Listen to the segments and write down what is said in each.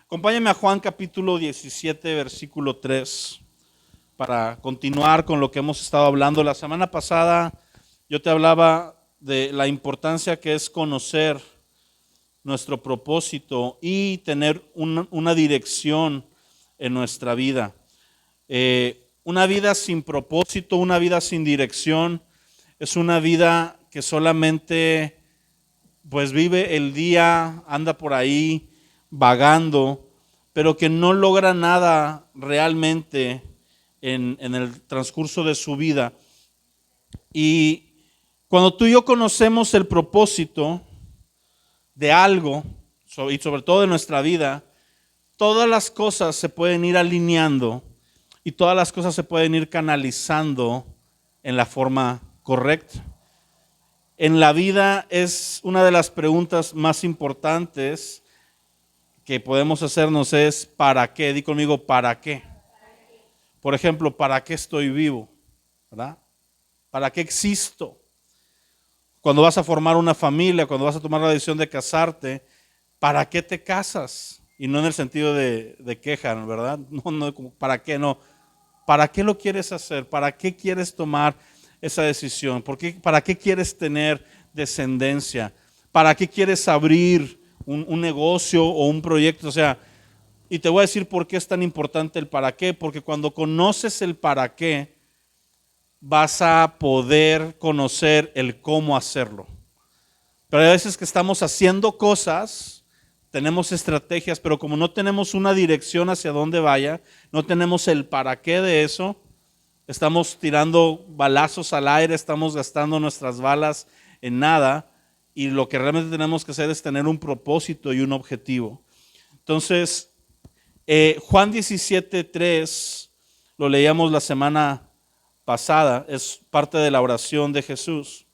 Acompáñame a Juan capítulo 17, versículo 3, para continuar con lo que hemos estado hablando. La semana pasada yo te hablaba de la importancia que es conocer nuestro propósito y tener una dirección en nuestra vida. Una vida sin propósito, una vida sin dirección, es una vida que solamente pues vive el día, anda por ahí vagando, pero que no logra nada realmente en el transcurso de su vida. Y cuando tú y yo conocemos el propósito de algo, y sobre todo de nuestra vida, todas las cosas se pueden ir alineando y todas las cosas se pueden ir canalizando en la forma correcta. En la vida es una de las preguntas más importantes que podemos hacernos es ¿para qué? Di conmigo, ¿para qué? Por ejemplo, ¿para qué estoy vivo? ¿Verdad? ¿Para qué existo? Cuando vas a formar una familia, cuando vas a tomar la decisión de casarte, ¿para qué te casas? Y no en el sentido de queja, ¿verdad? No, ¿para qué? No. ¿Para qué lo quieres hacer? ¿Para qué quieres tomar esa decisión? ¿Para qué quieres tener descendencia? ¿Para qué quieres abrir un negocio o un proyecto? O sea, y te voy a decir por qué es tan importante el para qué. Porque cuando conoces el para qué, vas a poder conocer el cómo hacerlo. Pero hay veces que estamos haciendo cosas, tenemos estrategias, pero como no tenemos una dirección hacia dónde vaya, no tenemos el para qué de eso, estamos tirando balazos al aire, estamos gastando nuestras balas en nada, y lo que realmente tenemos que hacer es tener un propósito y un objetivo. Entonces, Juan 17:3, lo leíamos la semana pasada, es parte de la oración de Jesús.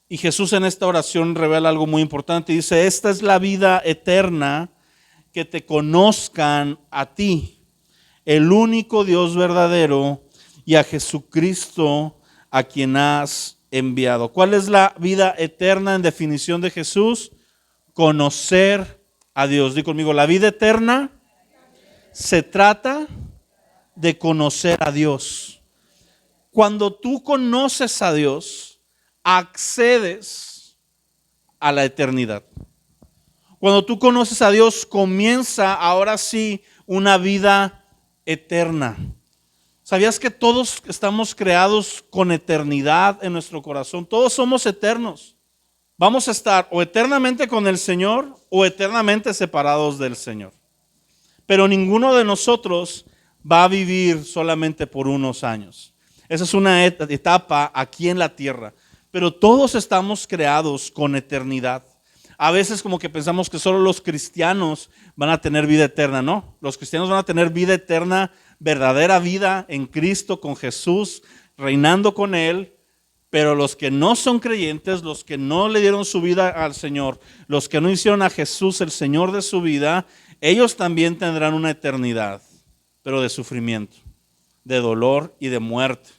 Y Jesús en esta oración revela algo muy importante. Dice, esta es la vida eterna, que te conozcan a ti, el único Dios verdadero, y a Jesucristo a quien has enviado. ¿Cuál es la vida eterna en definición de Jesús? Conocer a Dios. Di conmigo, la vida eterna se trata de conocer a Dios. Cuando tú conoces a Dios, accedes a la eternidad. Cuando tú conoces a Dios, comienza ahora sí una vida eterna. ¿Sabías que todos estamos creados con eternidad en nuestro corazón? Todos somos eternos. Vamos a estar o eternamente con el Señor o eternamente separados del Señor. Pero ninguno de nosotros va a vivir solamente por unos años. Esa es una etapa aquí en la tierra. Pero todos estamos creados con eternidad. A veces como que pensamos que solo los cristianos van a tener vida eterna. No, los cristianos van a tener vida eterna, verdadera vida en Cristo, con Jesús, reinando con Él. Pero los que no son creyentes, los que no le dieron su vida al Señor, los que no hicieron a Jesús el Señor de su vida, ellos también tendrán una eternidad, pero de sufrimiento, de dolor y de muerte.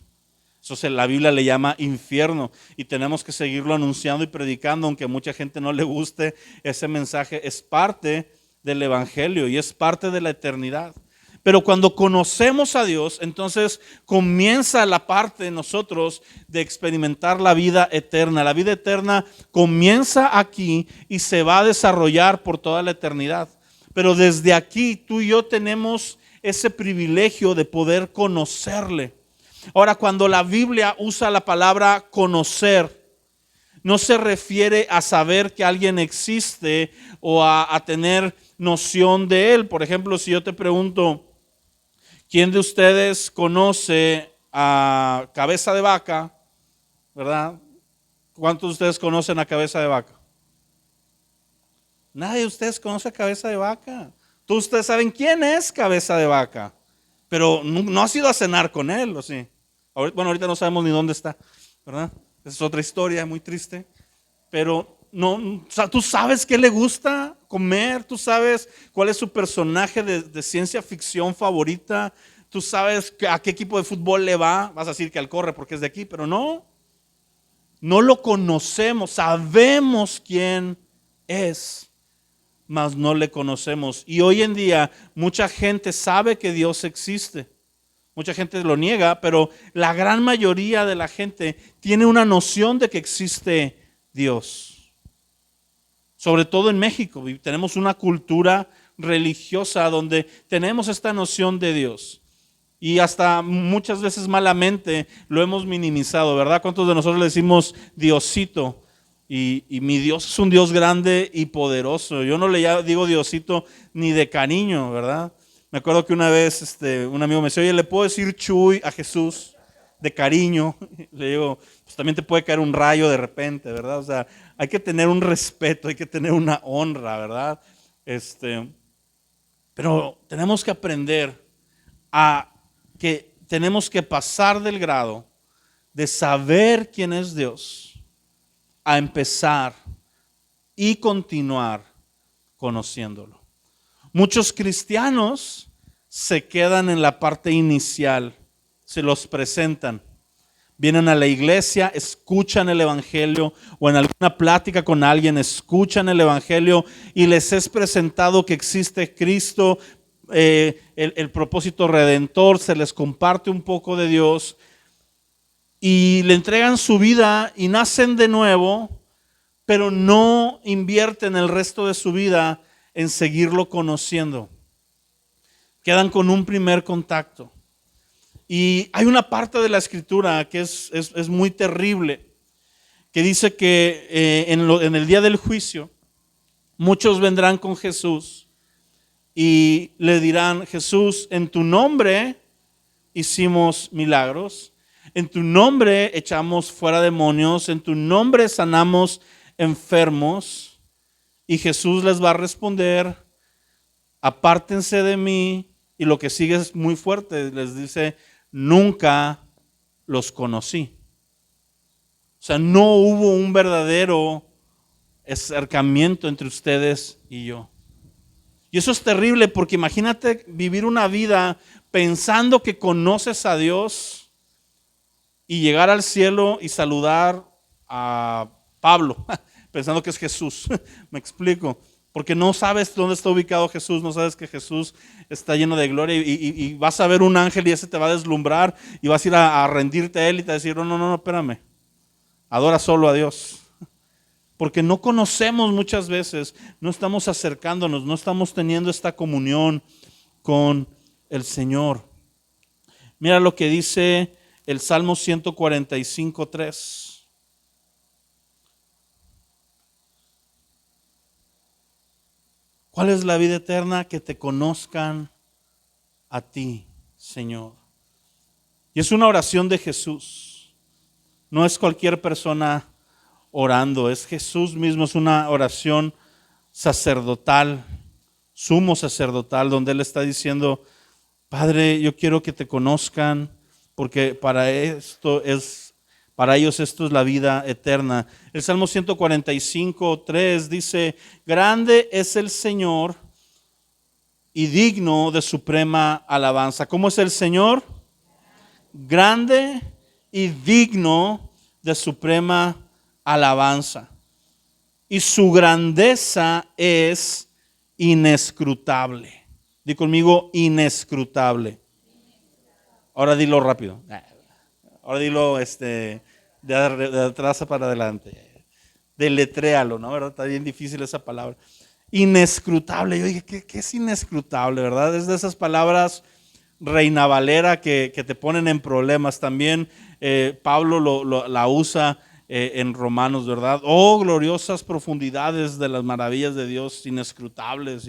Eso la Biblia le llama infierno, y tenemos que seguirlo anunciando y predicando, aunque a mucha gente no le guste ese mensaje. Es parte del evangelio y es parte de la eternidad. Pero cuando conocemos a Dios, entonces comienza la parte de nosotros de experimentar la vida eterna. La vida eterna comienza aquí y se va a desarrollar por toda la eternidad. Pero desde aquí tú y yo tenemos ese privilegio de poder conocerle. Ahora, cuando la Biblia usa la palabra conocer, no se refiere a saber que alguien existe o a tener noción de él. Por ejemplo, si yo te pregunto, ¿quién de ustedes conoce a Cabeza de Vaca? ¿Verdad? ¿Cuántos de ustedes conocen a Cabeza de Vaca? Nadie de ustedes conoce a Cabeza de Vaca. Todos ustedes saben quién es Cabeza de Vaca, pero no has ido a cenar con él, ¿o sí? Bueno, ahorita no sabemos ni dónde está, ¿verdad? Esa es otra historia muy triste. Pero no, o sea, tú sabes qué le gusta comer, tú sabes cuál es su personaje de ciencia ficción favorita, tú sabes a qué equipo de fútbol le va. Vas a decir que al Corre porque es de aquí, pero no lo conocemos, sabemos quién es. mas no le conocemos. Y hoy en día mucha gente sabe que Dios existe. Mucha gente lo niega, pero la gran mayoría de la gente tiene una noción de que existe Dios. Sobre todo en México, tenemos una cultura religiosa donde tenemos esta noción de Dios. Y hasta muchas veces malamente lo hemos minimizado, ¿verdad? ¿Cuántos de nosotros le decimos Diosito? Y mi Dios es un Dios grande y poderoso. Yo no le digo Diosito ni de cariño, ¿verdad? Me acuerdo que una vez un amigo me decía, oye, ¿le puedo decir Chuy a Jesús de cariño? Le digo, pues también te puede caer un rayo de repente, ¿verdad? O sea, hay que tener un respeto, hay que tener una honra, ¿verdad? Pero tenemos que aprender a que tenemos que pasar del grado de saber quién es Dios a empezar y continuar conociéndolo. Muchos cristianos se quedan en la parte inicial, se los presentan, vienen a la iglesia, escuchan el evangelio o en alguna plática con alguien escuchan el evangelio y les es presentado que existe Cristo, el propósito redentor, se les comparte un poco de Dios y le entregan su vida y nacen de nuevo, pero no invierten el resto de su vida en seguirlo conociendo. Quedan con un primer contacto. Y hay una parte de la escritura que es muy terrible, que dice que en el día del juicio muchos vendrán con Jesús y le dirán, Jesús, en tu nombre hicimos milagros, en tu nombre echamos fuera demonios, en tu nombre sanamos enfermos. Y Jesús les va a responder, apártense de mí. Y lo que sigue es muy fuerte, les dice, nunca los conocí. O sea, no hubo un verdadero acercamiento entre ustedes y yo. Y eso es terrible porque imagínate vivir una vida pensando que conoces a Dios y llegar al cielo y saludar a Pablo, pensando que es Jesús. Me explico. Porque no sabes dónde está ubicado Jesús, no sabes que Jesús está lleno de gloria y vas a ver un ángel y ese te va a deslumbrar y vas a ir a rendirte a él y te va a decir, no, espérame, adora solo a Dios. Porque no conocemos muchas veces, no estamos acercándonos, no estamos teniendo esta comunión con el Señor. Mira lo que dice el Salmo 145:3. ¿Cuál es la vida eterna? Que te conozcan a ti, Señor. Y es una oración de Jesús. No es cualquier persona orando, es Jesús mismo, es una oración sacerdotal, sumo sacerdotal, donde Él está diciendo, Padre, yo quiero que te conozcan, porque para ellos esto es la vida eterna. El Salmo 145:3 dice, grande es el Señor y digno de suprema alabanza. ¿Cómo es el Señor? Grande y digno de suprema alabanza. Y su grandeza es inescrutable. Di conmigo, inescrutable. Ahora dilo rápido. Ahora dilo de atrás para adelante. Deletréalo, ¿no? ¿Verdad? Está bien difícil esa palabra. Inescrutable. Yo dije, ¿qué es inescrutable, verdad? Es de esas palabras Reina Valera que te ponen en problemas. También Pablo la usa en Romanos, ¿verdad? Oh, gloriosas profundidades de las maravillas de Dios, inescrutables.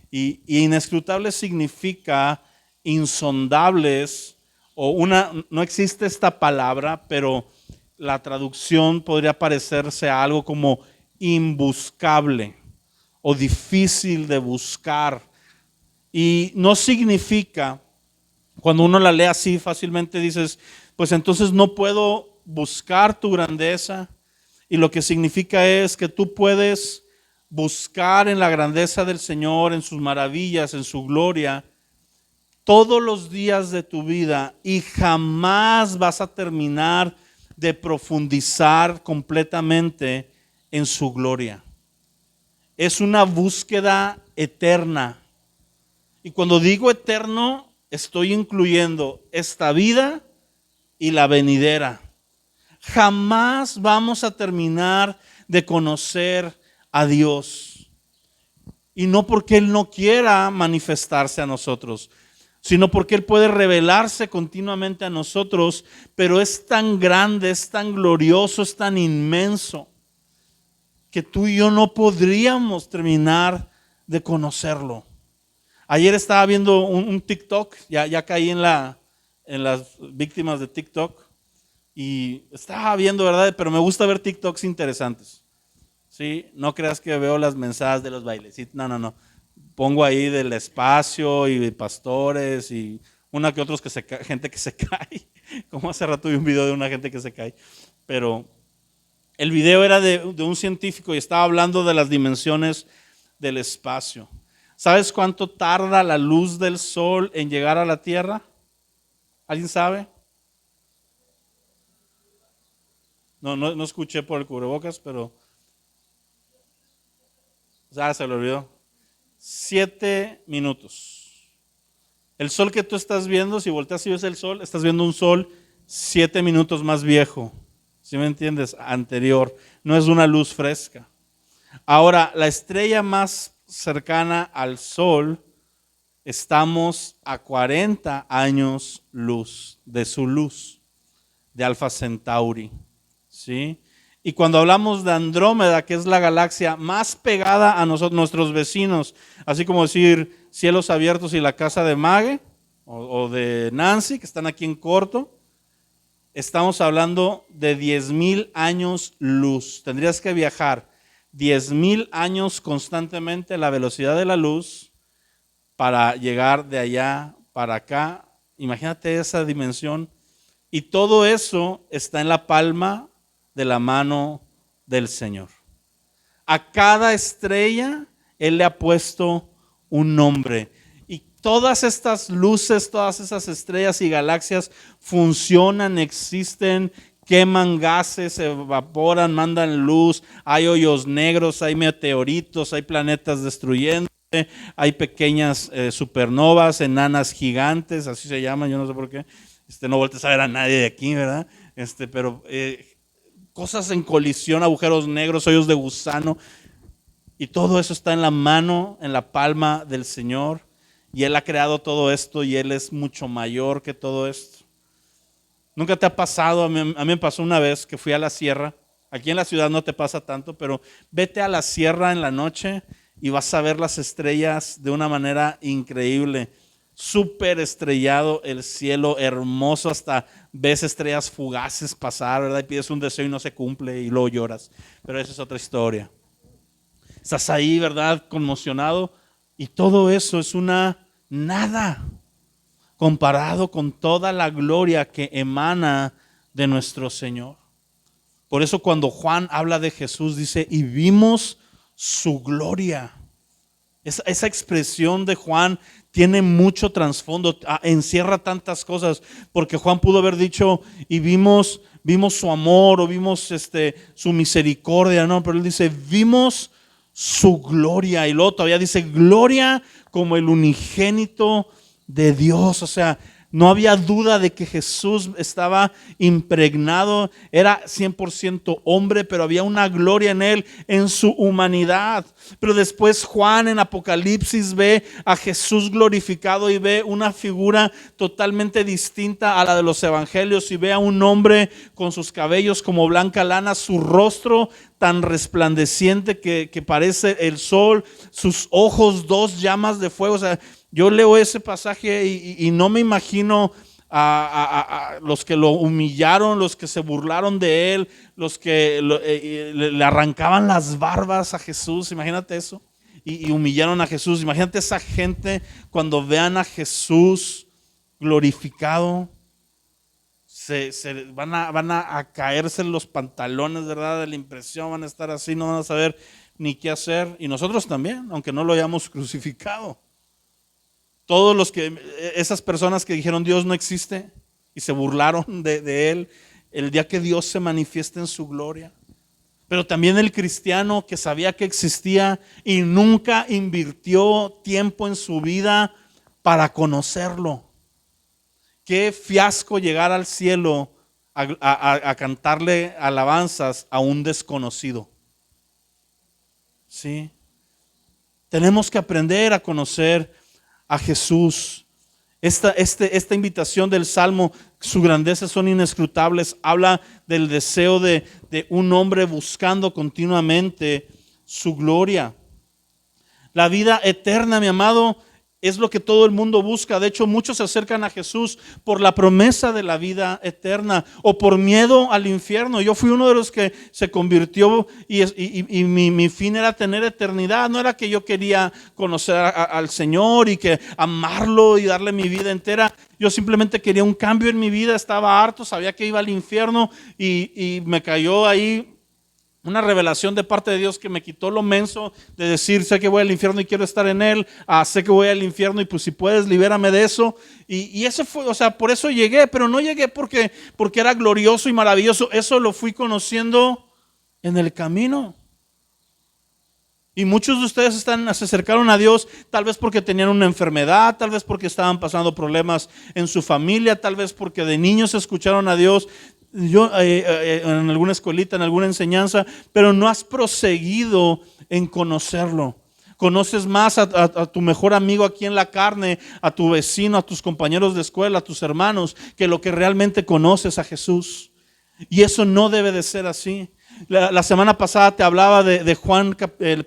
Y inescrutables significa insondables, no existe esta palabra, pero la traducción podría parecerse a algo como imbuscable o difícil de buscar. Y no significa, cuando uno la lee así fácilmente dices, pues entonces no puedo buscar tu grandeza. Y lo que significa es que tú puedes buscar en la grandeza del Señor, en sus maravillas, en su gloria, todos los días de tu vida y jamás vas a terminar de profundizar completamente en su gloria. es una búsqueda eterna. Y cuando digo eterno, estoy incluyendo esta vida y la venidera. Jamás vamos a terminar de conocer a Dios. Y no porque Él no quiera manifestarse a nosotros, sino porque Él puede revelarse continuamente a nosotros, pero es tan grande, es tan glorioso, es tan inmenso, que tú y yo no podríamos terminar de conocerlo. Ayer estaba viendo un TikTok, ya caí en las víctimas de TikTok, y estaba viendo, ¿verdad? Pero me gusta ver TikToks interesantes. ¿Sí? No creas que veo las mensajes de los bailecitos, no. Pongo ahí del espacio y pastores y una que otros gente que se cae. Como hace rato vi un video de una gente que se cae. Pero el video era de un científico y estaba hablando de las dimensiones del espacio. ¿Sabes cuánto tarda la luz del sol en llegar a la Tierra? ¿Alguien sabe? No escuché por el cubrebocas, pero se le olvidó. 7 minutos. El sol que tú estás viendo, si volteas y ves el sol, estás viendo un sol 7 minutos más viejo. ¿Sí me entiendes? Anterior. No es una luz fresca. Ahora, la estrella más cercana al sol, estamos a 40 años luz de su luz, de Alfa Centauri. ¿Sí? Y cuando hablamos de Andrómeda, que es la galaxia más pegada a nosotros, nuestros vecinos, así como decir Cielos Abiertos y la casa de Mague o de Nancy, que están aquí en corto, estamos hablando de 10,000 años luz. Tendrías que viajar 10,000 años constantemente a la velocidad de la luz para llegar de allá para acá. Imagínate esa dimensión. Y todo eso está en la palma de la mano del Señor. A cada estrella Él le ha puesto un nombre. Y todas estas luces, todas esas estrellas y galaxias funcionan, existen, queman gases, se evaporan, mandan luz. Hay hoyos negros, hay meteoritos, hay planetas destruyendo. Hay pequeñas supernovas, enanas gigantes, así se llaman, yo no sé por qué. No voltees a ver a nadie de aquí, ¿verdad? Pero cosas en colisión, agujeros negros, hoyos de gusano, y todo eso está en la mano, en la palma del Señor, y Él ha creado todo esto y Él es mucho mayor que todo esto. ¿Nunca te ha pasado? A mí me pasó una vez que fui a la sierra. Aquí en la ciudad no te pasa tanto, pero vete a la sierra en la noche y vas a ver las estrellas de una manera increíble. Súper estrellado el cielo, hermoso, hasta ves estrellas fugaces pasar, ¿verdad? Y pides un deseo y no se cumple y luego lloras. Pero esa es otra historia. Estás ahí, ¿verdad? Conmocionado, y todo eso es una nada comparado con toda la gloria que emana de nuestro Señor. Por eso cuando Juan habla de Jesús dice, y vimos su gloria. Esa expresión de Juan tiene mucho trasfondo, encierra tantas cosas, porque Juan pudo haber dicho, y vimos su amor, o vimos su misericordia, no, pero él dice, vimos su gloria, y luego todavía dice, gloria como el unigénito de Dios. O sea, no había duda de que Jesús estaba impregnado, era 100% hombre, pero había una gloria en él, en su humanidad. Pero después Juan en Apocalipsis ve a Jesús glorificado y ve una figura totalmente distinta a la de los evangelios, y ve a un hombre con sus cabellos como blanca lana, su rostro tan resplandeciente que parece el sol, sus ojos dos llamas de fuego. O sea, yo leo ese pasaje y no me imagino a los que lo humillaron, los que se burlaron de él, los que le arrancaban las barbas a Jesús. Imagínate eso. Y humillaron a Jesús. Imagínate esa gente cuando vean a Jesús glorificado. Van a caerse los pantalones, ¿verdad? De la impresión, van a estar así, no van a saber ni qué hacer. Y nosotros también, aunque no lo hayamos crucificado. Todos esas personas que dijeron Dios no existe y se burlaron de él, el día que Dios se manifieste en su gloria, Pero también el cristiano que sabía que existía y nunca invirtió tiempo en su vida para conocerlo. Qué fiasco llegar al cielo a cantarle alabanzas a un desconocido. ¿Sí? Tenemos que aprender a conocer a Jesús. Esta invitación del Salmo, su grandeza son inescrutables, habla del deseo de un hombre buscando continuamente su gloria. La vida eterna, mi amado, es lo que todo el mundo busca. De hecho, muchos se acercan a Jesús por la promesa de la vida eterna o por miedo al infierno. Yo fui uno de los que se convirtió y mi fin era tener eternidad. No era que yo quería conocer al Señor y que amarlo y darle mi vida entera. Yo simplemente quería un cambio en mi vida. Estaba harto, sabía que iba al infierno y me cayó ahí una revelación de parte de Dios que me quitó lo menso de decir, sé que voy al infierno y quiero estar en él, sé que voy al infierno y pues si puedes libérame de eso. Y eso fue, o sea, por eso llegué, pero no llegué porque era glorioso y maravilloso. Eso lo fui conociendo en el camino. Y muchos de ustedes se acercaron a Dios tal vez porque tenían una enfermedad, tal vez porque estaban pasando problemas en su familia, tal vez porque de niños escucharon a Dios. Yo en alguna escuelita, en alguna enseñanza, pero no has proseguido en conocerlo. Conoces más a tu mejor amigo aquí en la carne, a tu vecino, a tus compañeros de escuela, a tus hermanos, que lo que realmente conoces a Jesús. Y eso no debe de ser así. La semana pasada te hablaba de Juan,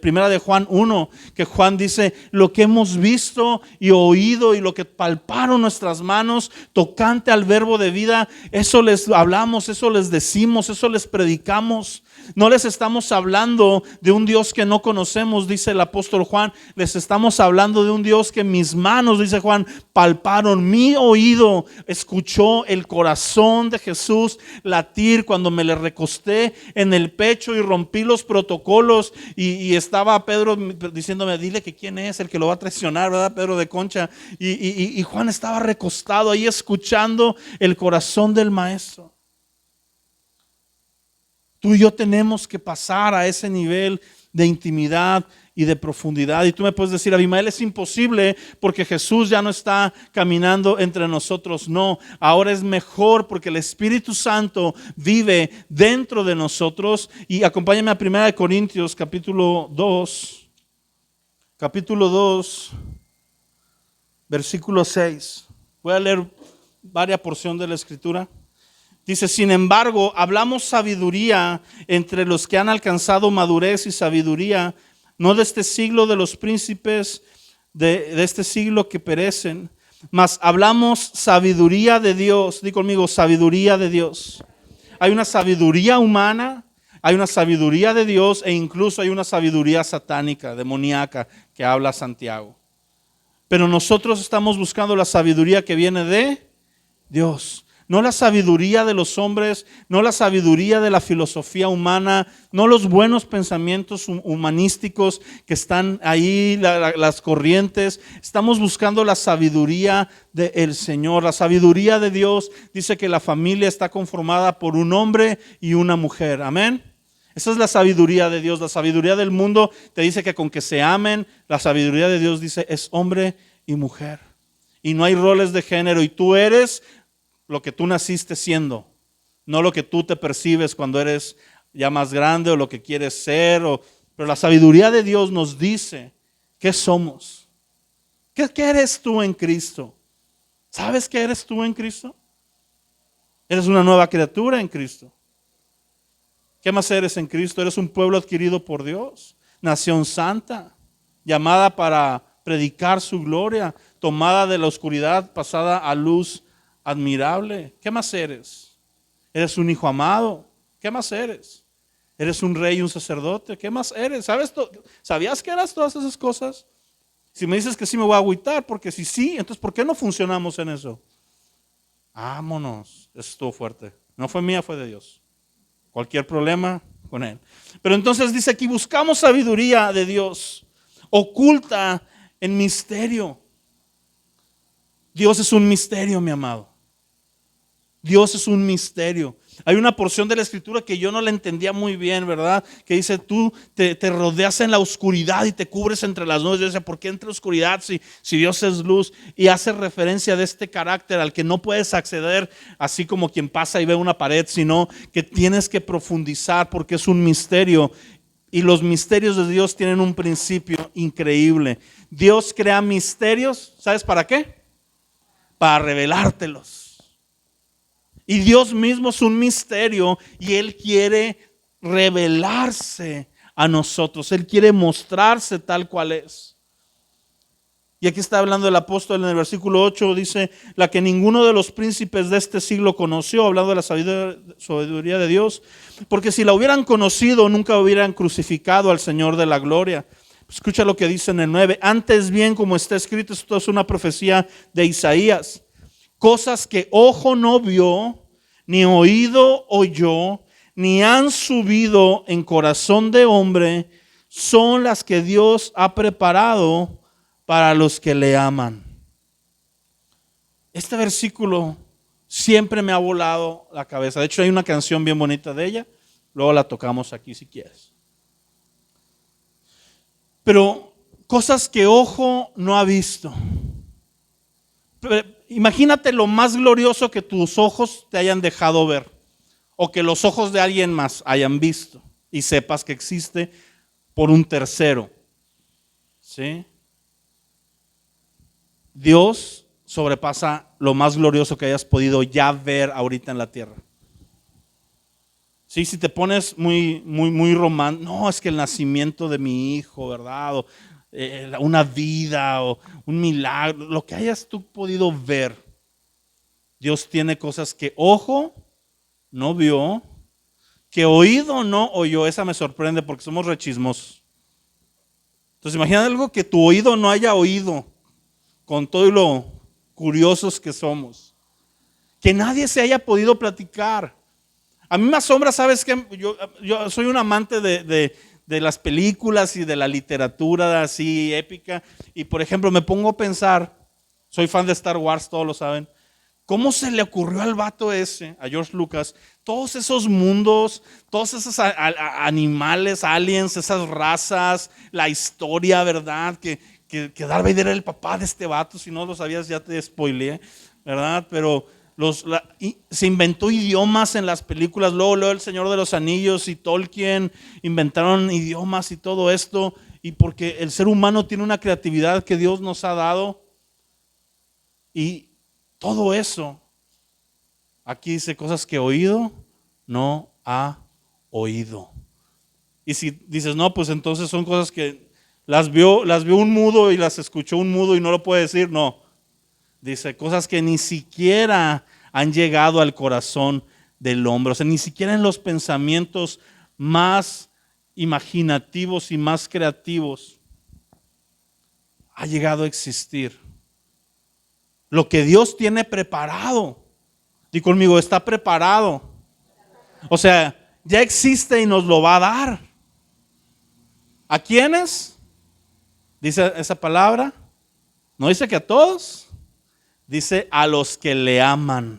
primera de Juan 1, que Juan dice, lo que hemos visto y oído y lo que palparon nuestras manos tocante al verbo de vida, eso les hablamos, eso les decimos, eso les predicamos. No les estamos hablando de un Dios que no conocemos, dice el apóstol Juan. Les estamos hablando de un Dios que mis manos, dice Juan, palparon. Mi oído escuchó el corazón de Jesús latir cuando me le recosté en el pecho y rompí los protocolos. Y estaba Pedro diciéndome, dile que quién es el que lo va a traicionar, ¿verdad? Pedro de Concha. Y Juan estaba recostado ahí escuchando el corazón del maestro. Tú y yo tenemos que pasar a ese nivel de intimidad y de profundidad. Y tú me puedes decir, Abimael, es imposible porque Jesús ya no está caminando entre nosotros. No, ahora es mejor porque el Espíritu Santo vive dentro de nosotros. Y acompáñame a 1 Corintios capítulo 2, versículo 6. Voy a leer varias porciones de la Escritura. Dice, sin embargo, hablamos sabiduría entre los que han alcanzado madurez y sabiduría, no de este siglo de los príncipes de este siglo que perecen, mas hablamos sabiduría de Dios. Di conmigo, sabiduría de Dios. Hay una sabiduría humana, hay una sabiduría de Dios e incluso hay una sabiduría satánica, demoníaca, que habla Santiago. Pero nosotros estamos buscando la sabiduría que viene de Dios. No la sabiduría de los hombres, no la sabiduría de la filosofía humana, no los buenos pensamientos humanísticos que están ahí, las corrientes. Estamos buscando la sabiduría del Señor. La sabiduría de Dios dice que la familia está conformada por un hombre y una mujer. Amén. Esa es la sabiduría de Dios. La sabiduría del mundo te dice que con que se amen, la sabiduría de Dios dice es hombre y mujer. Y no hay roles de género y tú eres lo que tú naciste siendo, no lo que tú te percibes cuando eres ya más grande o lo que quieres ser. Pero la sabiduría de Dios nos dice qué somos. ¿Qué eres tú en Cristo? ¿Sabes qué eres tú en Cristo? Eres una nueva criatura en Cristo. ¿Qué más eres en Cristo? Eres un pueblo adquirido por Dios, nación santa, llamada para predicar su gloria, tomada de la oscuridad, pasada a luz admirable. ¿Qué más eres? Eres un hijo amado. ¿Qué más eres? Eres un rey y un sacerdote. ¿Qué más eres? ¿Sabías que eras todas esas cosas? Si me dices que sí, me voy a agüitar, porque si sí, entonces ¿por qué no funcionamos en eso? Vámonos. Eso estuvo fuerte. No fue mía, fue de Dios. Cualquier problema con Él. Pero entonces dice aquí, buscamos sabiduría de Dios, oculta en misterio. Dios es un misterio, mi amado. Dios es un misterio. Hay una porción de la escritura que yo no la entendía muy bien, ¿verdad? Que dice, tú te rodeas en la oscuridad y te cubres entre las nubes. Yo decía, ¿por qué entre la oscuridad si Dios es luz? Y hace referencia de este carácter al que no puedes acceder así como quien pasa y ve una pared, sino que tienes que profundizar porque es un misterio. Y los misterios de Dios tienen un principio increíble. Dios crea misterios, ¿sabes para qué? Para revelártelos. Y Dios mismo es un misterio y Él quiere revelarse a nosotros. Él quiere mostrarse tal cual es. Y aquí está hablando el apóstol en el versículo 8, dice, la que ninguno de los príncipes de este siglo conoció, hablando de la sabiduría de Dios, porque si la hubieran conocido, nunca hubieran crucificado al Señor de la gloria. Escucha lo que dice en el 9, antes bien, como está escrito, esto es una profecía de Isaías, cosas que ojo no vio, ni oído oyó, ni han subido en corazón de hombre, son las que Dios ha preparado para los que le aman. Este versículo siempre me ha volado la cabeza. De hecho, hay una canción bien bonita de ella. Luego la tocamos aquí si quieres. Pero cosas que ojo no ha visto. Imagínate lo más glorioso que tus ojos te hayan dejado ver o que los ojos de alguien más hayan visto y sepas que existe por un tercero. ¿Sí? Dios sobrepasa lo más glorioso que hayas podido ya ver ahorita en la tierra. Sí, si te pones muy romántico, no, es que el nacimiento de mi hijo, ¿verdad? O, una vida o un milagro, lo que hayas tú podido ver. Dios tiene cosas que ojo no vio, que oído no oyó. Esa me sorprende porque somos rechismosos. Entonces imagina algo que tu oído no haya oído, con todo lo curiosos que somos. Que nadie se haya podido platicar. A mí me asombra, ¿sabes qué? Yo soy un amante de las películas y de la literatura así épica. Y por ejemplo me pongo a pensar, soy fan de Star Wars, todos lo saben. ¿Cómo se le ocurrió al vato ese, a George Lucas, todos esos mundos, todos esos animales, aliens, esas razas, la historia, ¿verdad? Que Darth Vader era el papá de este vato, si no lo sabías ya te spoileé, ¿verdad? Pero se inventó idiomas en las películas, luego El Señor de los Anillos y Tolkien inventaron idiomas y todo esto, y porque el ser humano tiene una creatividad que Dios nos ha dado, y todo eso, aquí dice cosas que oído no ha oído. Y si dices, no, pues entonces son cosas que las vio un mudo y las escuchó un mudo y no lo puede decir, no. Dice cosas que ni siquiera han llegado al corazón del hombre, o sea, ni siquiera en los pensamientos más imaginativos y más creativos ha llegado a existir. Lo que Dios tiene preparado. Di conmigo, está preparado. O sea, ya existe y nos lo va a dar. ¿A quiénes? Dice esa palabra. No dice que a todos. Dice a los que le aman.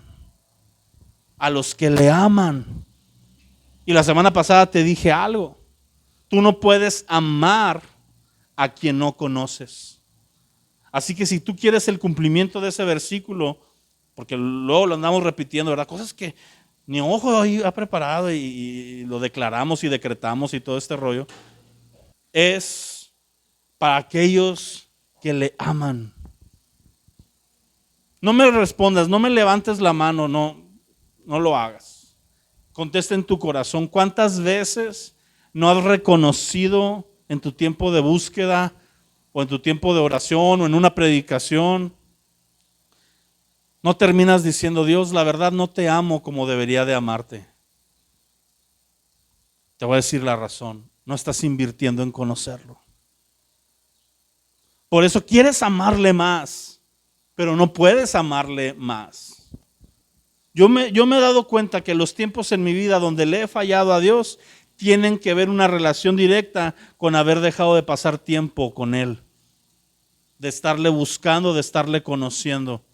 A los que le aman. Y la semana pasada te dije algo. Tú no puedes amar a quien no conoces. Así que si tú quieres el cumplimiento de ese versículo, porque luego lo andamos repitiendo, ¿verdad? Cosas que ni ojo ha preparado y lo declaramos y decretamos y todo este rollo, es para aquellos que le aman. No me respondas, no me levantes la mano, no lo hagas. Contesta en tu corazón, ¿cuántas veces no has reconocido en tu tiempo de búsqueda o en tu tiempo de oración o en una predicación? No terminas diciendo, Dios, la verdad no te amo como debería de amarte. Te voy a decir la razón, no estás invirtiendo en conocerlo. Por eso quieres amarle más, pero no puedes amarle más. Yo me he dado cuenta que los tiempos en mi vida donde le he fallado a Dios tienen que ver una relación directa con haber dejado de pasar tiempo con Él, de estarle buscando, de estarle conociendo.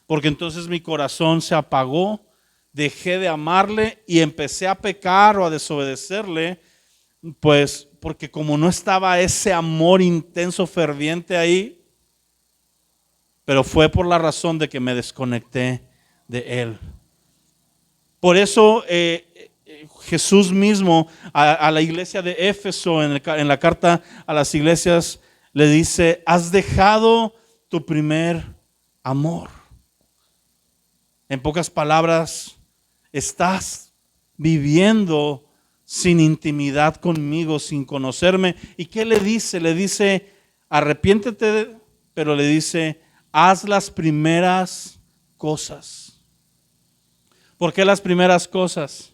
Porque entonces mi corazón se apagó dejé de amarle y empecé a pecar o a desobedecerle, pues porque como no estaba ese amor intenso, ferviente ahí, pero fue por la razón de que me desconecté de Él. Por eso Jesús mismo a la iglesia de Éfeso, en la carta a las iglesias, le dice: has dejado tu primer amor. En pocas palabras, estás viviendo sin intimidad conmigo, sin conocerme. ¿Y qué le dice? Le dice: arrepiéntete, pero le dice: haz las primeras cosas. ¿Por qué las primeras cosas?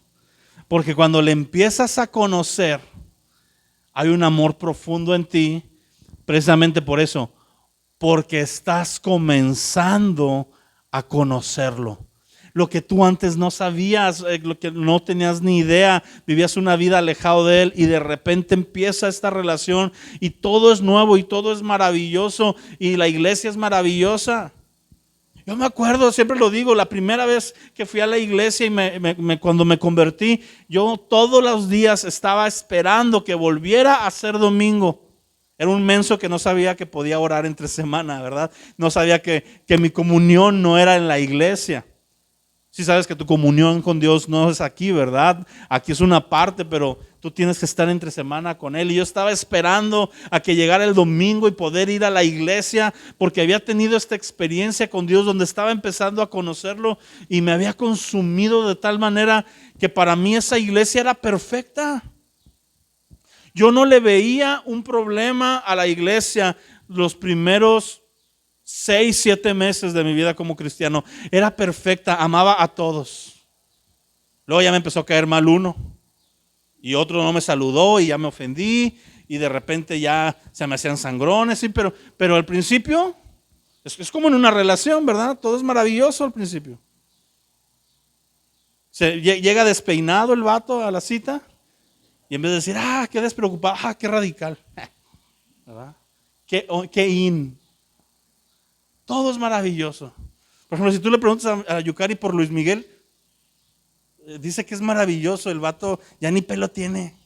Porque cuando le empiezas a conocer, hay un amor profundo en ti, precisamente por eso, porque estás comenzando a conocerlo. Lo que tú antes no sabías, lo que no tenías ni idea, vivías una vida alejado de Él y de repente empieza esta relación y todo es nuevo y todo es maravilloso y la iglesia es maravillosa. Yo me acuerdo, siempre lo digo, la primera vez que fui a la iglesia y cuando me convertí, yo todos los días estaba esperando que volviera a ser domingo. Era un menso que no sabía que podía orar entre semana, ¿verdad? No sabía que mi comunión no era en la iglesia. Sí sabes que tu comunión con Dios no es aquí, ¿verdad? Aquí es una parte, pero tú tienes que estar entre semana con Él. Y yo estaba esperando a que llegara el domingo y poder ir a la iglesia, porque había tenido esta experiencia con Dios donde estaba empezando a conocerlo y me había consumido de tal manera que para mí esa iglesia era perfecta. Yo no le veía un problema a la iglesia los primeros 6, 7 meses de mi vida como cristiano. Era perfecta, amaba a todos. Luego ya me empezó a caer mal uno y otro no me saludó y ya me ofendí y de repente ya se me hacían sangrones, sí, pero al principio es como en una relación, ¿verdad? Todo es maravilloso al principio. Llega despeinado el vato a la cita y en vez de decir: qué despreocupado, qué radical, ¿verdad? Qué in. Todo es maravilloso. Por ejemplo, si tú le preguntas a Yukari por Luis Miguel, dice que es maravilloso. El vato ya ni pelo tiene,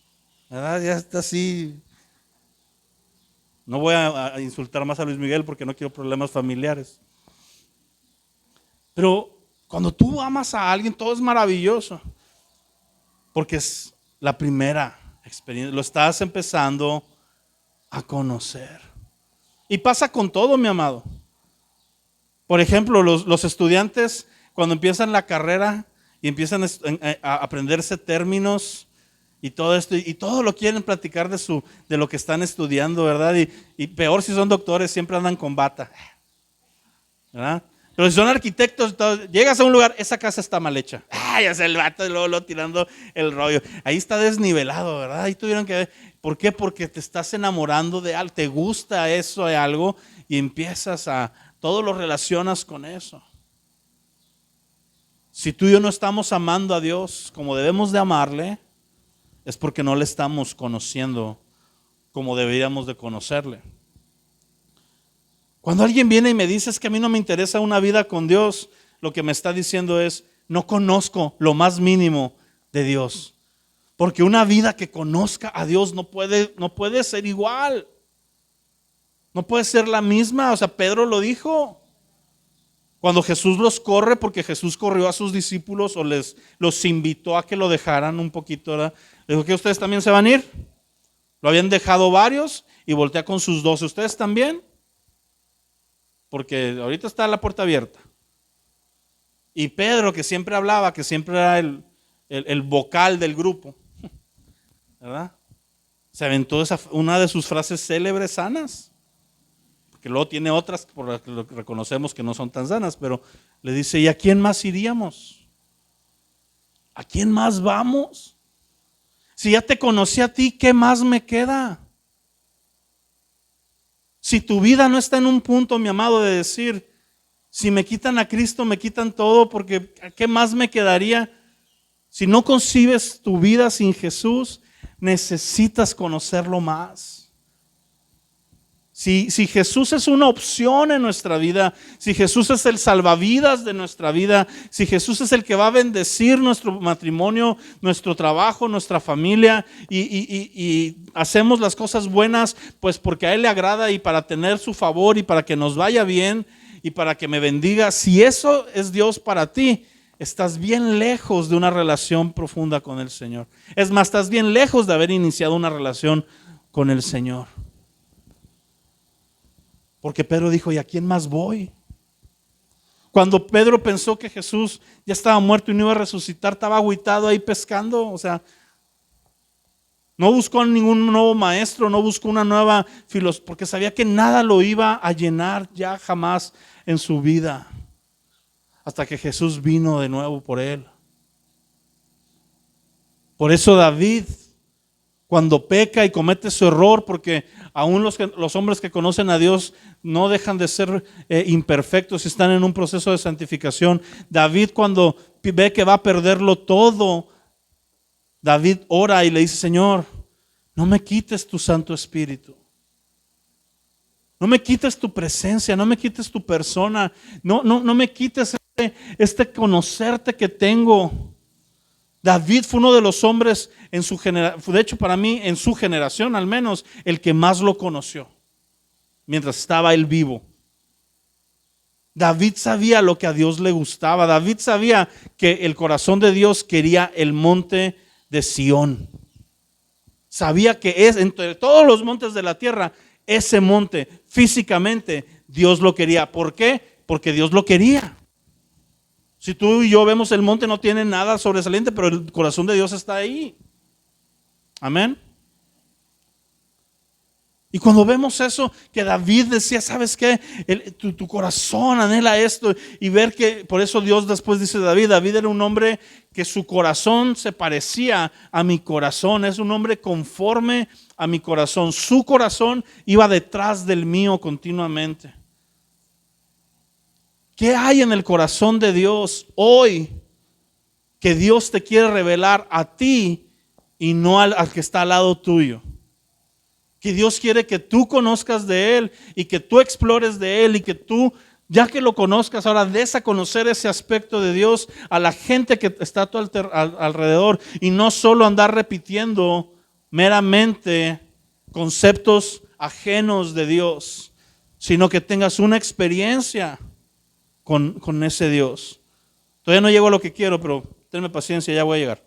¿verdad? Ya está así. No voy a insultar más a Luis Miguel porque no quiero problemas familiares. Pero cuando tú amas a alguien, todo es maravilloso. Porque es la primera experiencia. Lo estás empezando a conocer. Y pasa con todo, mi amado. Por ejemplo, los estudiantes cuando empiezan la carrera y empiezan a aprenderse términos y todo esto, y todo lo quieren platicar de lo que están estudiando, ¿verdad? Y peor si son doctores, siempre andan con bata, ¿verdad? Pero si son arquitectos, llegas a un lugar, esa casa está mal hecha. Ya se el vato y luego tirando el rollo. Ahí está desnivelado, ¿verdad? Ahí tuvieron que ver. ¿Por qué? Porque te estás enamorando de algo, te gusta eso de algo y empiezas todo lo relacionas con eso. Si tú y yo no estamos amando a Dios como debemos de amarle, es porque no le estamos conociendo como deberíamos de conocerle. Cuando alguien viene y me dice: es que a mí no me interesa una vida con Dios, lo que me está diciendo es: no conozco lo más mínimo de Dios. Porque una vida que conozca a Dios no puede ser igual. No puede ser la misma. O sea, Pedro lo dijo. Cuando Jesús los corre, porque Jesús corrió a sus discípulos o los invitó a que lo dejaran un poquito, ¿verdad? Le dijo: ¿que ustedes también se van a ir? Lo habían dejado varios y voltea con sus 12. ¿Ustedes también? Porque ahorita está la puerta abierta. Y Pedro, que siempre hablaba, que siempre era el vocal del grupo, ¿verdad? Se aventó una de sus frases célebres sanas. Que luego tiene otras por las que reconocemos que no son tan sanas, pero le dice: ¿y a quién más iríamos? ¿A quién más vamos? Si ya te conocí a ti, ¿qué más me queda? Si tu vida no está en un punto, mi amado, de decir: si me quitan a Cristo, me quitan todo, porque ¿qué más me quedaría? Si no concibes tu vida sin Jesús, necesitas conocerlo más. Si Jesús es una opción en nuestra vida, si Jesús es el salvavidas de nuestra vida, si Jesús es el que va a bendecir nuestro matrimonio, nuestro trabajo, nuestra familia, y hacemos las cosas buenas pues porque a Él le agrada y para tener su favor y para que nos vaya bien y para que me bendiga, si eso es Dios para ti, estás bien lejos de una relación profunda con el Señor. Es más, estás bien lejos de haber iniciado una relación con el Señor. Porque Pedro dijo, ¿y a quién más voy? Cuando Pedro pensó que Jesús ya estaba muerto y no iba a resucitar, estaba agüitado ahí pescando. O sea, no buscó ningún nuevo maestro, no buscó una nueva filosofía, porque sabía que nada lo iba a llenar ya jamás en su vida. Hasta que Jesús vino de nuevo por él. Por eso David, cuando peca y comete su error, porque aún los hombres que conocen a Dios no dejan de ser imperfectos y están en un proceso de santificación. David, cuando ve que va a perderlo todo, David ora y le dice, Señor, no me quites tu Santo Espíritu. No me quites tu presencia, no me quites tu persona, no me quites este conocerte que tengo. David fue uno de los hombres en su generación, de hecho para mí en su generación al menos, el que más lo conoció, mientras estaba él vivo. David sabía lo que a Dios le gustaba, David sabía que el corazón de Dios quería el monte de Sión. Sabía que es entre todos los montes de la tierra, ese monte físicamente Dios lo quería. ¿Por qué? Porque Dios lo quería. Si tú y yo vemos el monte no tiene nada sobresaliente, pero el corazón de Dios está ahí. Amén. Y cuando vemos eso, que David decía, ¿sabes qué? Tu corazón anhela esto. Y ver que, por eso Dios después dice David era un hombre que su corazón se parecía a mi corazón. Es un hombre conforme a mi corazón. Su corazón iba detrás del mío continuamente. ¿Qué hay en el corazón de Dios hoy que Dios te quiere revelar a ti y no al que está al lado tuyo? Que Dios quiere que tú conozcas de Él y que tú explores de Él y que tú, ya que lo conozcas, ahora des a conocer ese aspecto de Dios a la gente que está a tu alrededor y no solo andar repitiendo meramente conceptos ajenos de Dios, sino que tengas una experiencia con ese Dios. Todavía no llego a lo que quiero, pero tenme paciencia, ya voy a llegar.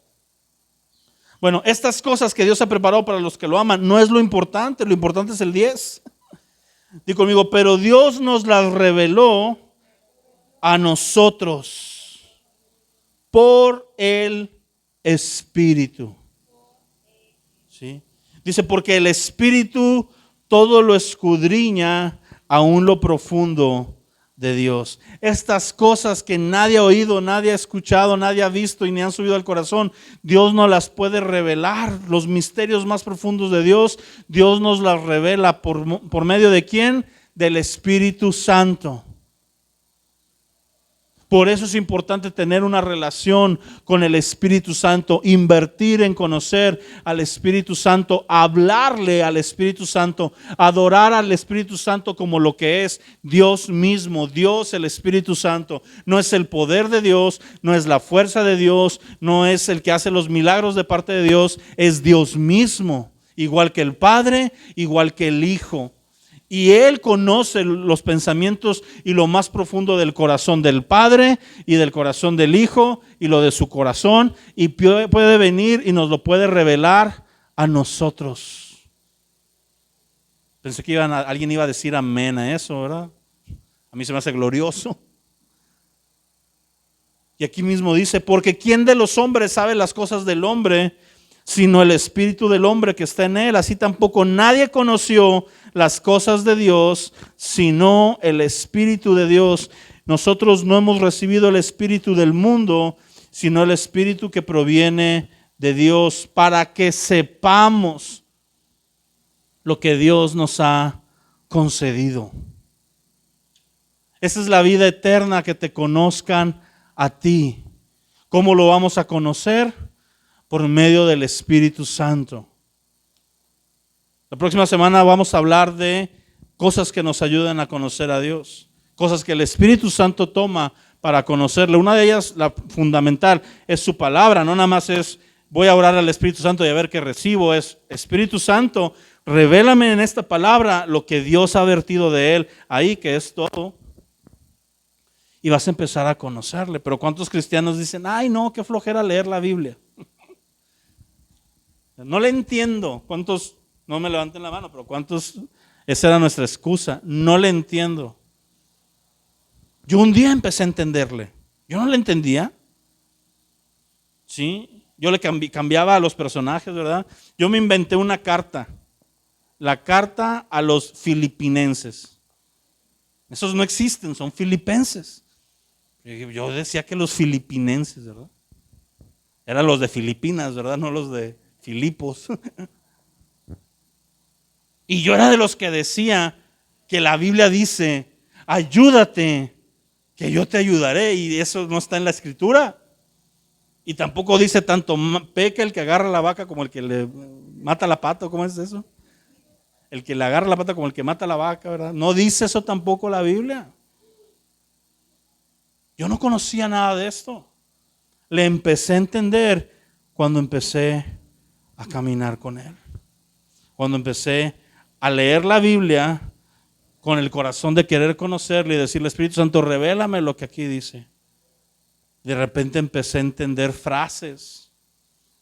Bueno, estas cosas que Dios ha preparado para los que lo aman no es lo importante es el 10. Digo conmigo, pero Dios nos las reveló a nosotros por el Espíritu. ¿Sí? Dice, porque el Espíritu todo lo escudriña aún lo profundo de Dios. Estas cosas que nadie ha oído, nadie ha escuchado, nadie ha visto y ni han subido al corazón, Dios nos las puede revelar. Los misterios más profundos de Dios, Dios nos las revela por medio de ¿quién? Del Espíritu Santo. Por eso es importante tener una relación con el Espíritu Santo, invertir en conocer al Espíritu Santo, hablarle al Espíritu Santo, adorar al Espíritu Santo como lo que es Dios mismo, Dios el Espíritu Santo. No es el poder de Dios, no es la fuerza de Dios, no es el que hace los milagros de parte de Dios, es Dios mismo, igual que el Padre, igual que el Hijo. Y Él conoce los pensamientos y lo más profundo del corazón del Padre y del corazón del Hijo y lo de su corazón, y puede venir y nos lo puede revelar a nosotros. Pensé que alguien iba a decir amén a eso, ¿verdad? A mí se me hace glorioso. Y aquí mismo dice, porque ¿quién de los hombres sabe las cosas del hombre, sino el espíritu del hombre que está en él? Así tampoco nadie conoció las cosas de Dios, sino el Espíritu de Dios. Nosotros no hemos recibido el espíritu del mundo, sino el espíritu que proviene de Dios, para que sepamos lo que Dios nos ha concedido. Esa es la vida eterna, que te conozcan a ti. ¿Cómo lo vamos a conocer? Por medio del Espíritu Santo. La próxima semana vamos a hablar de cosas que nos ayudan a conocer a Dios, cosas que el Espíritu Santo toma para conocerle. Una de ellas, la fundamental, es su palabra. No nada más es voy a orar al Espíritu Santo y a ver qué recibo. Es Espíritu Santo, revélame en esta palabra lo que Dios ha vertido de él ahí, que es todo. Y vas a empezar a conocerle. Pero ¿cuántos cristianos dicen, ay no, qué flojera leer la Biblia? No le entiendo. ¿Cuántos? No me levanten la mano, pero ¿cuántos? Esa era nuestra excusa. No le entiendo. Yo un día empecé a entenderle. Yo no le entendía. ¿Sí? Yo le cambiaba a los personajes, ¿verdad? Yo me inventé una carta. La carta a los filipinenses. Esos no existen, son filipenses. Yo decía que los filipinenses, ¿verdad? Eran los de Filipinas, ¿verdad? No los de Filipos. Y yo era de los que decía que la Biblia dice, ayúdate, que yo te ayudaré. Y eso no está en la Escritura. Y tampoco dice tanto peca el que agarra la vaca como el que le mata la pata. ¿Cómo es eso? El que le agarra la pata como el que mata la vaca, ¿verdad? No dice eso tampoco la Biblia. Yo no conocía nada de esto. Le empecé a entender cuando empecé a caminar con Él. Cuando empecé a leer la Biblia con el corazón de querer conocerle y decirle, Espíritu Santo, revélame lo que aquí dice. De repente empecé a entender frases,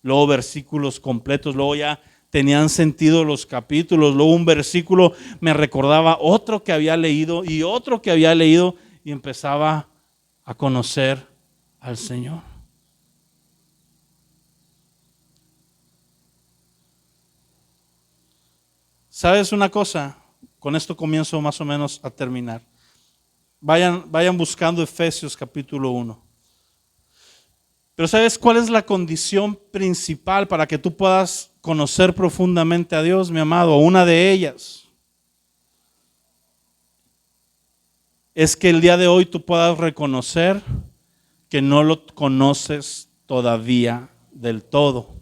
luego versículos completos, luego ya tenían sentido los capítulos, luego un versículo me recordaba otro que había leído y otro que había leído y empezaba a conocer al Señor. ¿Sabes una cosa? Con esto comienzo más o menos a terminar. Vayan buscando Efesios capítulo 1. Pero ¿sabes cuál es la condición principal para que tú puedas conocer profundamente a Dios, mi amado? Una de ellas es que el día de hoy tú puedas reconocer que no lo conoces todavía del todo.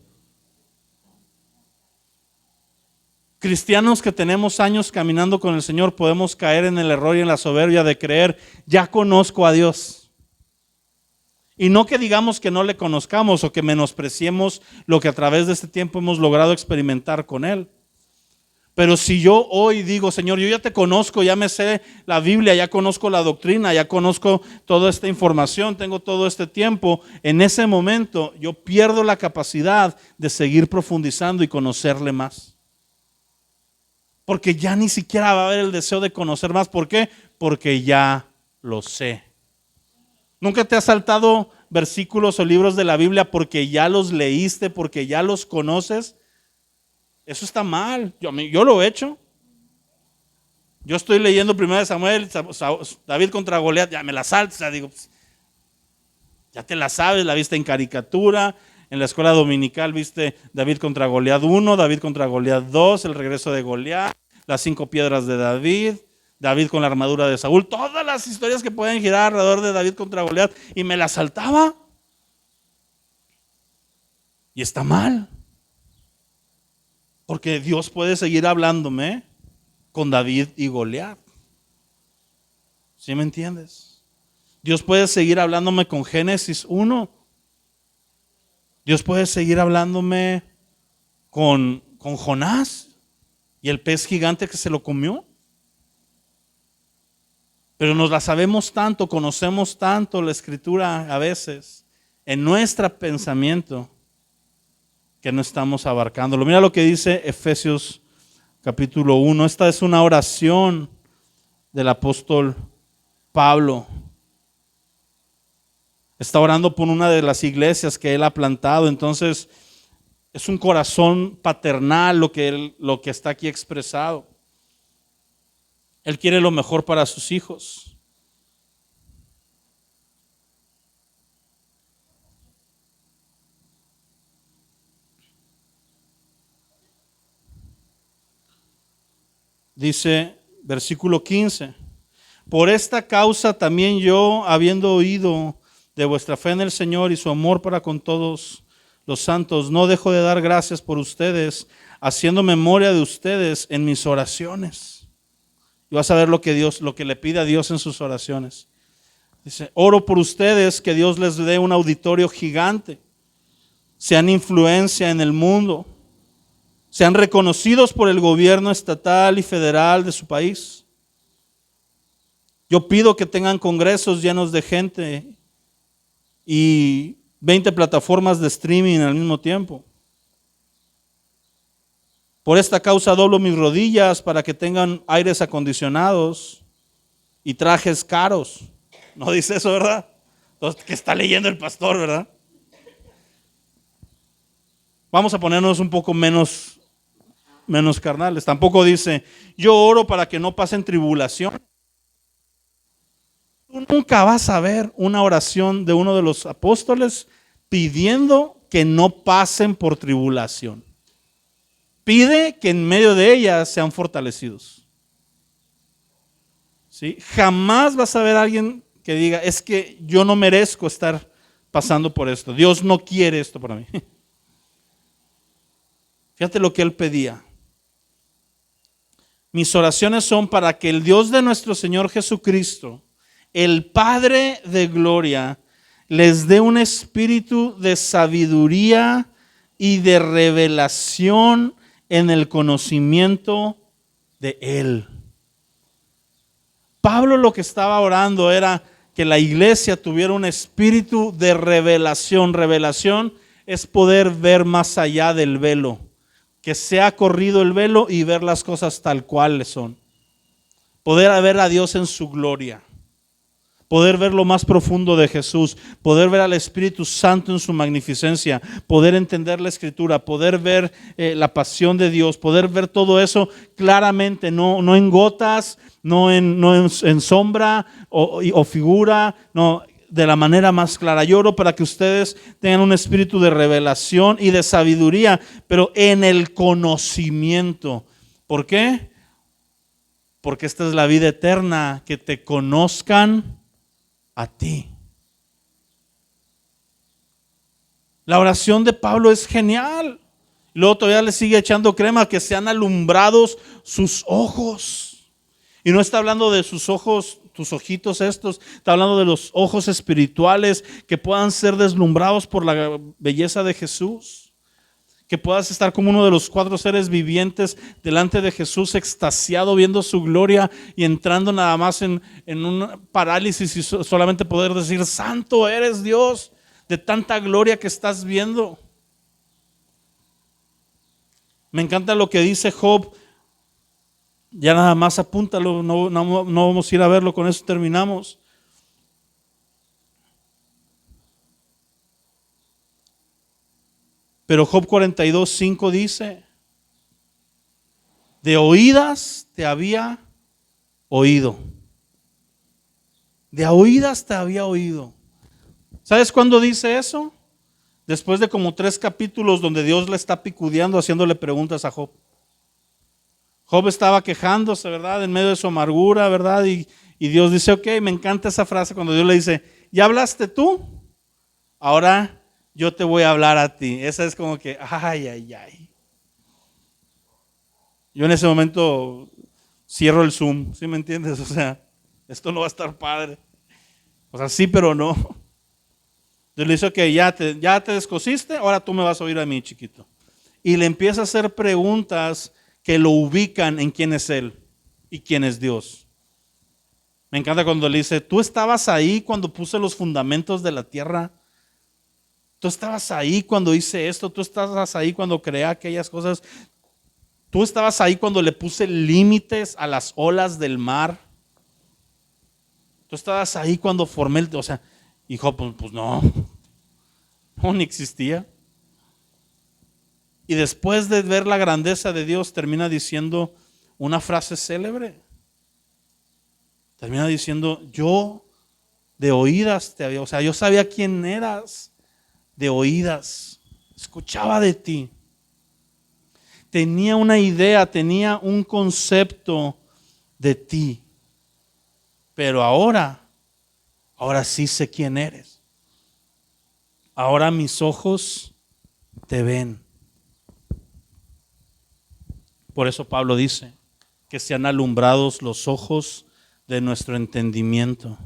Cristianos que tenemos años caminando con el Señor podemos caer en el error y en la soberbia de creer, ya conozco a Dios. Y no que digamos que no le conozcamos o que menospreciemos lo que a través de este tiempo hemos logrado experimentar con Él. Pero si yo hoy digo, Señor, yo ya te conozco, ya me sé la Biblia, ya conozco la doctrina, ya conozco toda esta información, tengo todo este tiempo, en ese momento yo pierdo la capacidad de seguir profundizando y conocerle más. Porque ya ni siquiera va a haber el deseo de conocer más. ¿Por qué? Porque ya lo sé. ¿Nunca te has saltado versículos o libros de la Biblia porque ya los leíste, porque ya los conoces? Eso está mal. Yo lo he hecho. Yo estoy leyendo 1 Samuel, David contra Goliat, ya me la salto. O sea, digo, pues, ya te la sabes, la viste en caricatura. En la escuela dominical viste David contra Goliat 1, David contra Goliat 2, el regreso de Goliat, las 5 piedras de David, David con la armadura de Saúl, todas las historias que pueden girar alrededor de David contra Goliat, y me las saltaba. Y está mal. Porque Dios puede seguir hablándome con David y Goliat. ¿Sí me entiendes? Dios puede seguir hablándome con Génesis 1. Dios puede seguir hablándome con Jonás y el pez gigante que se lo comió. Pero nos la sabemos tanto, conocemos tanto la Escritura a veces en nuestro pensamiento que no estamos abarcándolo. Mira lo que dice Efesios capítulo 1. Esta es una oración del apóstol Pablo. Está orando por una de las iglesias que él ha plantado. Entonces es un corazón paternal lo que está aquí expresado. Él quiere lo mejor para sus hijos. Dice versículo 15: por esta causa también yo, habiendo oído de vuestra fe en el Señor y su amor para con todos los santos, no dejo de dar gracias por ustedes, haciendo memoria de ustedes en mis oraciones. Y vas a ver lo que le pide a Dios en sus oraciones. Dice, oro por ustedes que Dios les dé un auditorio gigante, sean influencia en el mundo, sean reconocidos por el gobierno estatal y federal de su país. Yo pido que tengan congresos llenos de gente y 20 plataformas de streaming al mismo tiempo. Por esta causa doblo mis rodillas para que tengan aires acondicionados y trajes caros. No dice eso, ¿verdad? Entonces, ¿qué está leyendo el pastor, verdad? Vamos a ponernos un poco menos carnales. Tampoco dice, yo oro para que no pasen tribulación. Tú nunca vas a ver una oración de uno de los apóstoles pidiendo que no pasen por tribulación. Pide que en medio de ella sean fortalecidos. ¿Sí? Jamás vas a ver a alguien que diga, es que yo no merezco estar pasando por esto. Dios no quiere esto para mí. Fíjate lo que él pedía. Mis oraciones son para que el Dios de nuestro Señor Jesucristo, el Padre de gloria, les dé un espíritu de sabiduría y de revelación en el conocimiento de Él. Pablo lo que estaba orando era que la iglesia tuviera un espíritu de revelación. Revelación es poder ver más allá del velo, que se ha corrido el velo y ver las cosas tal cual son. Poder ver a Dios en su gloria. Poder ver lo más profundo de Jesús, poder ver al Espíritu Santo en su magnificencia, poder entender la Escritura, poder ver la pasión de Dios, poder ver todo eso claramente, no en gotas, no en sombra o figura, no, de la manera más clara. Yo oro para que ustedes tengan un espíritu de revelación y de sabiduría, pero en el conocimiento. ¿Por qué? Porque esta es la vida eterna, que te conozcan a ti. La oración de Pablo es genial. Luego todavía le sigue echando crema, que sean alumbrados sus ojos. Y no está hablando de sus ojos, tus ojitos estos, está hablando de los ojos espirituales que puedan ser deslumbrados por la belleza de Jesús. Que puedas estar como uno de los 4 seres vivientes delante de Jesús, extasiado viendo su gloria y entrando nada más en un parálisis y solamente poder decir, santo eres Dios, de tanta gloria que estás viendo. Me encanta lo que dice Job. Ya nada más apúntalo, no vamos a ir a verlo, con eso terminamos. Pero Job 42:5 dice, de oídas te había oído. De oídas te había oído. ¿Sabes cuándo dice eso? Después de como 3 capítulos donde Dios le está picudeando, haciéndole preguntas a Job. Job estaba quejándose, ¿verdad? En medio de su amargura, ¿verdad? Y Dios dice, ok, me encanta esa frase cuando Dios le dice, ¿ya hablaste tú? Ahora yo te voy a hablar a ti. Esa es como que, ay. Yo en ese momento cierro el Zoom, ¿sí me entiendes? O sea, esto no va a estar padre. O sea, sí, pero no. Dios le dice, ok, ya te descosiste, ahora tú me vas a oír a mí, chiquito. Y le empieza a hacer preguntas que lo ubican en quién es Él y quién es Dios. Me encanta cuando le dice, tú estabas ahí cuando puse los fundamentos de la tierra. Tú estabas ahí cuando hice esto, tú estabas ahí cuando creé aquellas cosas, tú estabas ahí cuando le puse límites a las olas del mar, tú estabas ahí cuando formé o sea, hijo, pues no, ni existía. Y después de ver la grandeza de Dios, termina diciendo una frase célebre. Termina diciendo, yo de oídas te había, o sea, yo sabía quién eras. De oídas, escuchaba de ti, tenía una idea, tenía un concepto de ti, pero ahora sí sé quién eres. Ahora mis ojos te ven. Por eso Pablo dice que sean alumbrados los ojos de nuestro entendimiento.